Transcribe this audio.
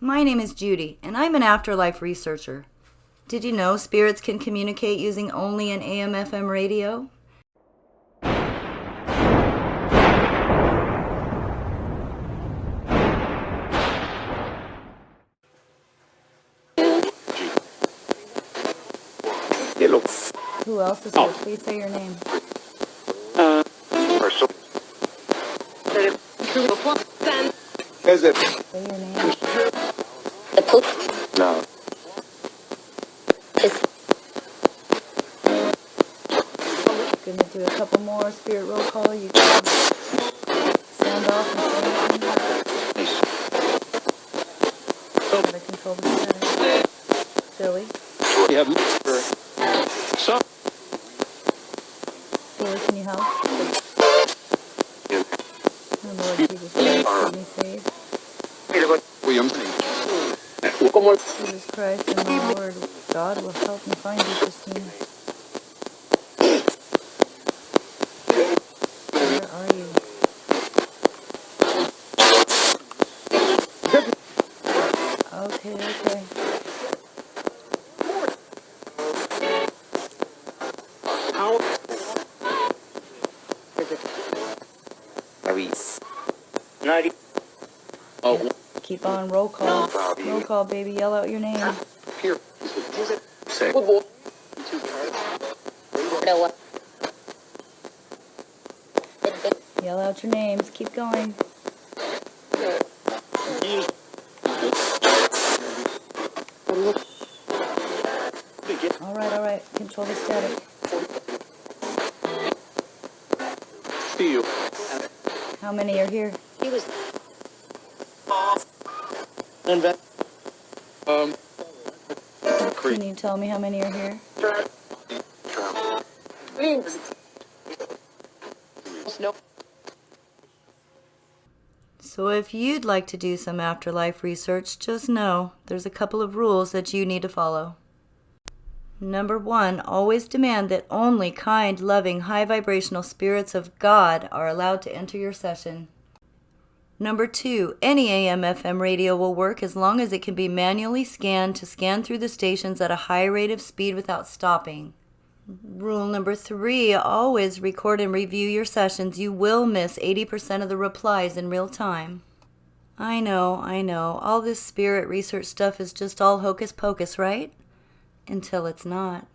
My name is Judy, and I'm an afterlife researcher. Did you know spirits can communicate using only an AmFm radio? Who else is here? Please say your name. Hershel. Say your name. No. Gonna do a couple more spirit roll call. You can sound off and say anything. Gotta control the center. Billy. Billy, can you help? Oh Lord Jesus Christ, keep me safe. Jesus Christ and my Lord, God will help me find you, Christina. Where are you? Okay. Maurice. Keep on, roll call. Roll call, baby, yell out your name. Here. Say. Yell out your names, keep going. Alright, control the static. How many are here? Can you tell me how many are here? So if you'd like to do some afterlife research, just know there's a couple of rules that you need to follow. Number 1, always demand that only kind, loving, high vibrational spirits of God are allowed to enter your session. Number 2, any AM/FM radio will work as long as it can be manually scanned to scan through the stations at a high rate of speed without stopping. Rule number 3, always record and review your sessions. You will miss 80% of the replies in real time. I know, all this spirit research stuff is just all hocus pocus, right? Until it's not.